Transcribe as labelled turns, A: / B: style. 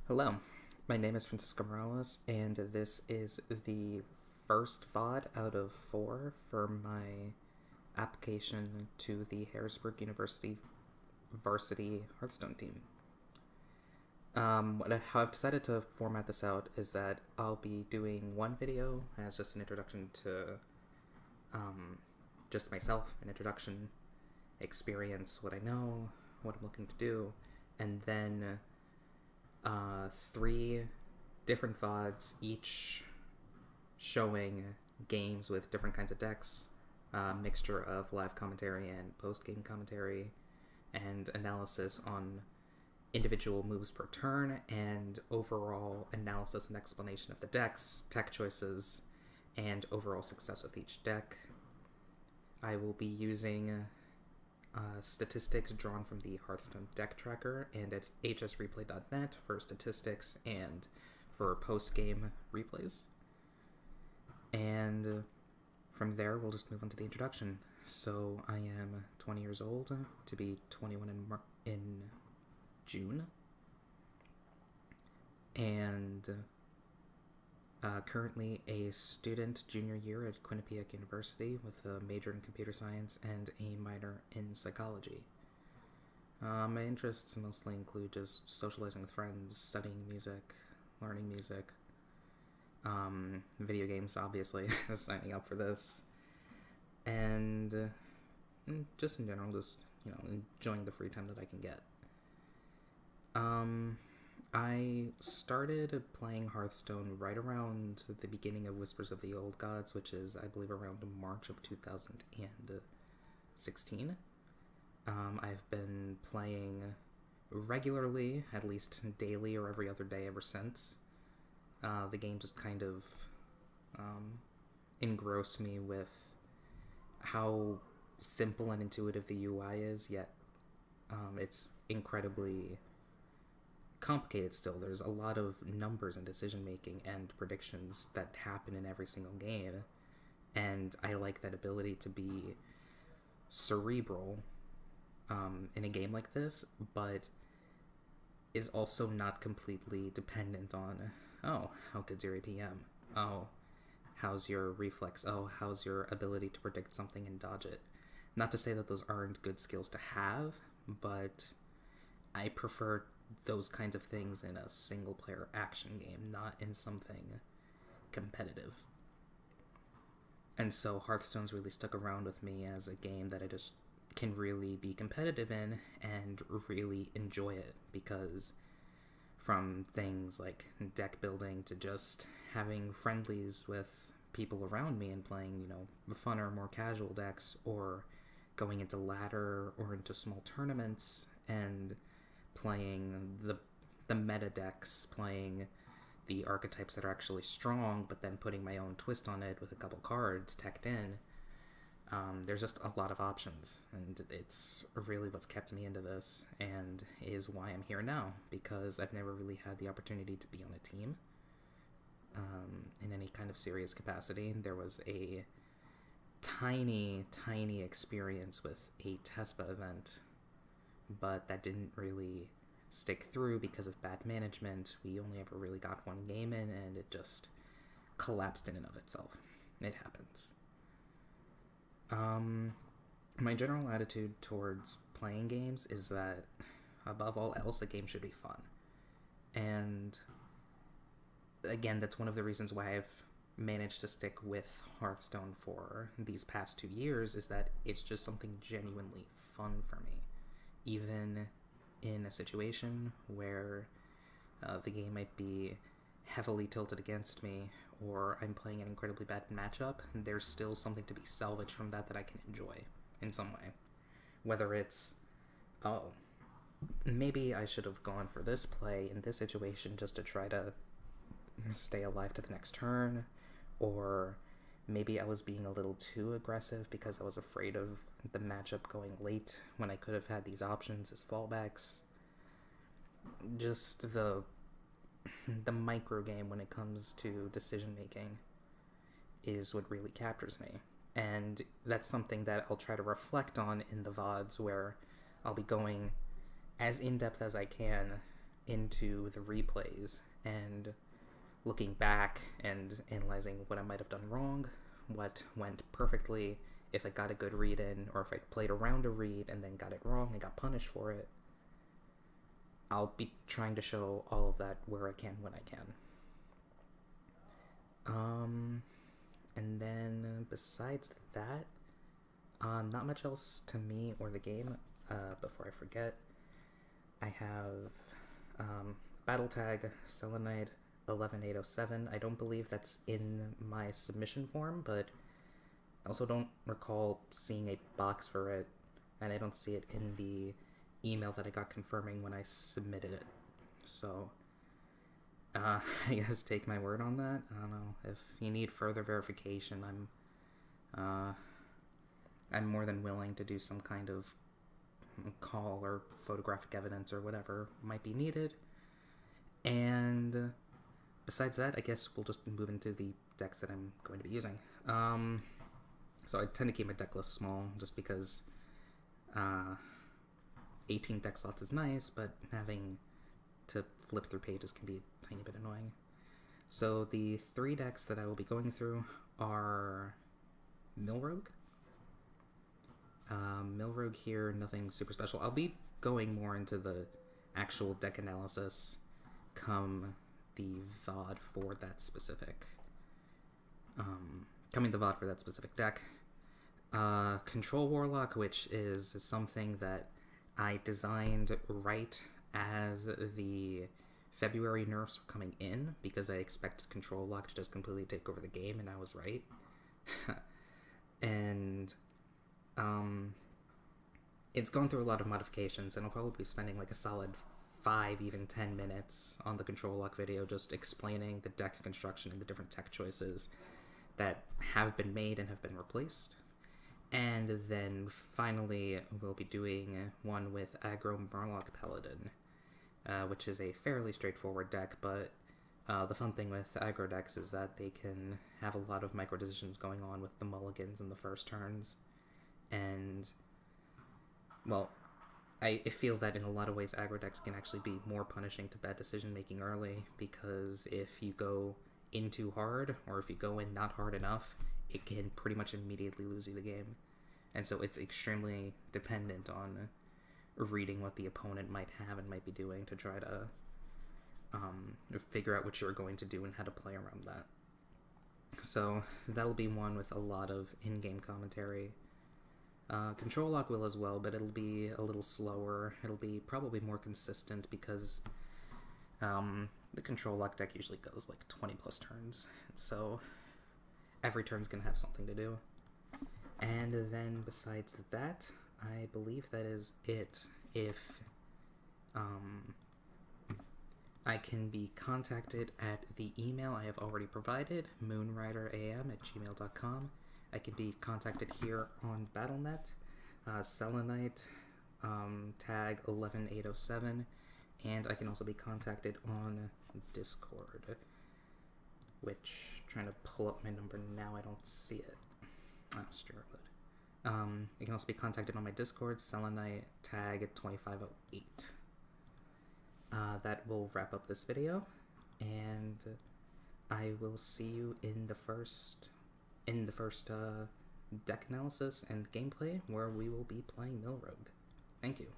A: Hello, my name is Francisco Morales, and this is the first VOD out of four for my application to the Harrisburg University varsity Hearthstone team. How I've decided to format this out is that I'll be doing one video as just an introduction to just myself, an introduction, experience, what I know, what I'm looking to do, and then three different VODs, each showing games with different kinds of decks, mixture of live commentary and post-game commentary, and analysis on individual moves per turn, and overall analysis and explanation of the decks, tech choices, and overall success with each deck. I will be using statistics drawn from the Hearthstone deck tracker and at hsreplay.net for statistics and for post-game replays. And from there, we'll just move on to the introduction. So I am 20 years old, to be 21 in June, and currently a student junior year at Quinnipiac University with a major in computer science and a minor in psychology. My interests mostly include just socializing with friends, studying music, learning music, video games, obviously, signing up for this, and just in general, just, enjoying the free time that I can get. I started playing Hearthstone right around the beginning of Whispers of the Old Gods, which is, I believe, around March of 2016. I've been playing regularly, at least daily or every other day ever since. The game just kind of engrossed me with how simple and intuitive the UI is, yet it's incredibly complicated still. There's a lot of numbers and decision making and predictions that happen in every single game, and I like that ability to be cerebral in a game like this, but is also not completely dependent on, oh, how good's your APM? Oh, how's your reflex? Oh, how's your ability to predict something and dodge it? Not to say that those aren't good skills to have, but I prefer those kinds of things in a single player action game, not in something competitive. And so Hearthstone's really stuck around with me as a game that I just can really be competitive in and really enjoy it, because from things like deck building to just having friendlies with people around me and playing, funner, more casual decks, or going into ladder or into small tournaments and playing the meta decks, playing the archetypes that are actually strong, but then putting my own twist on it with a couple cards teched in. There's just a lot of options, and it's really what's kept me into this, and is why I'm here now, because I've never really had the opportunity to be on a team in any kind of serious capacity. There was a tiny experience with a TESPA event, but that didn't really stick through because of bad management. We only ever really got one game in, and it just collapsed in and of itself. It happens. My general attitude towards playing games is that, above all else, a game should be fun. And again, that's one of the reasons why I've managed to stick with Hearthstone for these past 2 years, is that it's just something genuinely fun for me. Even in a situation where the game might be heavily tilted against me, or I'm playing an incredibly bad matchup, there's still something to be salvaged from that I can enjoy in some way. Whether it's, oh, maybe I should have gone for this play in this situation just to try to stay alive to the next turn, or maybe I was being a little too aggressive because I was afraid of the matchup going late when I could have had these options as fallbacks. Just the micro game when it comes to decision making is what really captures me. And that's something that I'll try to reflect on in the VODs, where I'll be going as in-depth as I can into the replays and looking back and analyzing what I might have done wrong, what went perfectly, if I got a good read in, or if I played around a read and then got it wrong and got punished for it. I'll be trying to show all of that where I can when I can. And then besides that, not much else to me or the game. Before I forget, I have Battle Tag Selenite 11807. I don't believe that's in my submission form, but I also don't recall seeing a box for it, and I don't see it in the email that I got confirming when I submitted it. So, I guess take my word on that. I don't know. If you need further verification, I'm more than willing to do some kind of call or photographic evidence or whatever might be needed. And besides that, I guess we'll just move into the decks that I'm going to be using. So I tend to keep my deck list small just because 18 deck slots is nice, but having to flip through pages can be a tiny bit annoying. So the 3 decks that I will be going through are Millrogue. Millrogue here, nothing super special. I'll be going more into the actual deck analysis come the VOD for that specific deck. Control Warlock, which is something that I designed right as the February nerfs were coming in, because I expected Control Lock to just completely take over the game, and I was right. And it's gone through a lot of modifications, and I'll probably be spending like a solid 5, even 10 minutes on the Control Lock video just explaining the deck construction and the different tech choices that have been made and have been replaced. And then finally we'll be doing one with Aggro Murloc Paladin, which is a fairly straightforward deck, but the fun thing with aggro decks is that they can have a lot of micro decisions going on with the mulligans in the first turns. And, well, I feel that in a lot of ways aggro decks can actually be more punishing to bad decision making early, because if you go in too hard, or if you go in not hard enough, it can pretty much immediately lose you the game. And so it's extremely dependent on reading what the opponent might have and might be doing to try to figure out what you're going to do and how to play around that. So that'll be one with a lot of in-game commentary. Control Lock will as well, but it'll be a little slower. It'll be probably more consistent because the Control Lock deck usually goes like 20 plus turns, so every turn's gonna have something to do. And then besides that, I believe that is it. If I can be contacted at the email I have already provided, moonrideram@gmail.com. I can be contacted here on Battle.net, Selenite, tag 11807, and I can also be contacted on Discord, which, trying to pull up my number now, I don't see it. Oh, Streamlabs. You can also be contacted on my Discord, Selenite, tag 2508. That will wrap up this video, and I will see you in the first deck analysis and gameplay, where we will be playing Millrogue. Thank you.